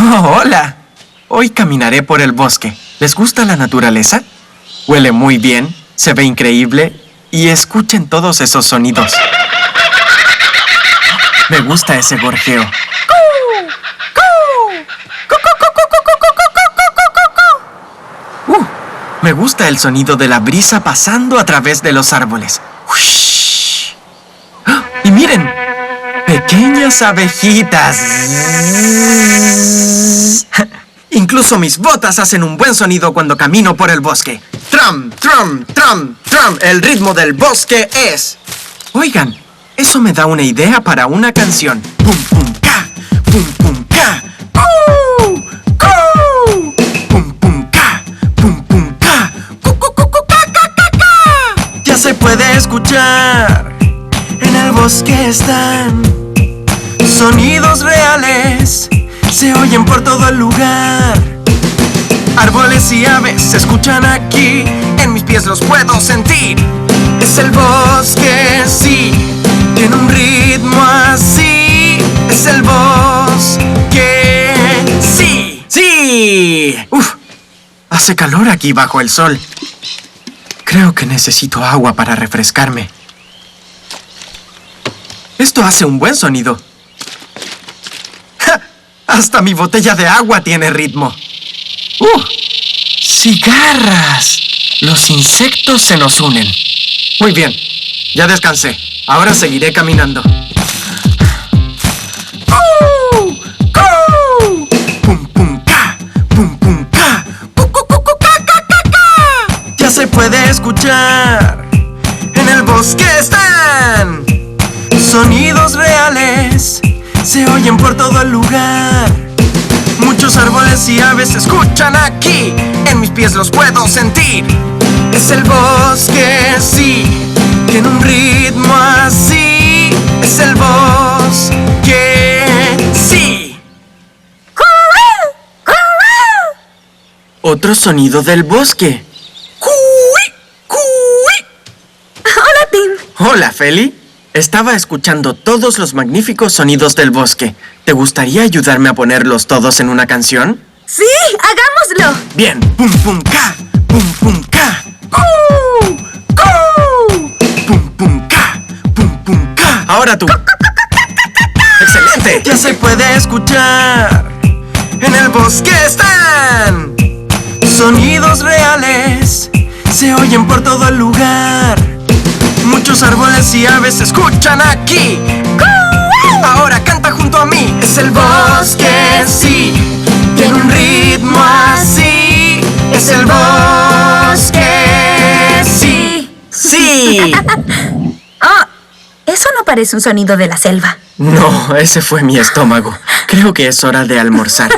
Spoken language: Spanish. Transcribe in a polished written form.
Oh, hola. Hoy caminaré por el bosque. ¿Les gusta la naturaleza? Huele muy bien, se ve increíble y escuchen todos esos sonidos. Me gusta ese gorjeo. Me gusta el sonido de la brisa pasando a través de los árboles. Y miren, pequeñas abejitas. Incluso mis botas hacen un buen sonido cuando camino por el bosque. Tram, tram, tram, tram. El ritmo del bosque es... Oigan, eso me da una idea para una canción. Pum, pum, ca, pum, pum, ca. Pum, pum, ca, pum, pum, ca. Cu, cu, cu, cu, ca, ca, ca, ca. Ya se puede escuchar. En el bosque están sonidos reales. Se oyen por todo el lugar. Árboles y aves se escuchan aquí. En mis pies los puedo sentir. Es el bosque, sí. Tiene un ritmo así. Es el bosque, sí. ¡Sí! ¡Uf! Hace calor aquí bajo el sol. Creo que necesito agua para refrescarme. Esto hace un buen sonido. ¡Ja! Hasta mi botella de agua tiene ritmo. ¡Cigarras! Los insectos se nos unen. Muy bien, ya descansé. Ahora seguiré caminando. Pum, pum, ca, pum, pum, ca. Cu, cu, cu, cu, ca, ca, ca, ca. Ya se puede escuchar. En el bosque están sonidos reales. Se oyen por todo el lugar. Muchos árboles y aves se escuchan aquí. En mis pies los puedo sentir. Es el bosque, sí. Tiene un ritmo así. Es el bosque, sí. Otro sonido del bosque. Hola, Tim. Hola, Feli. Estaba escuchando todos los magníficos sonidos del bosque. ¿Te gustaría ayudarme a ponerlos todos en una canción? ¡Sí! ¡Hagámoslo! Bien. Pum, pum, ca. Pum, pum, ca. Pum, pum, ca. Pum, pum, ca. Ahora tú. ¡Excelente! Ya se puede escuchar. En el bosque están sonidos reales. Se oyen por todo el lugar. Muchos árboles y aves se escuchan aquí. Ahora canta junto a mí. Es el bosque, sí. Tiene un ritmo así. Es el bosque, sí. ¡Sí! Oh, eso no parece un sonido de la selva. No, ese fue mi estómago. Creo que es hora de almorzar.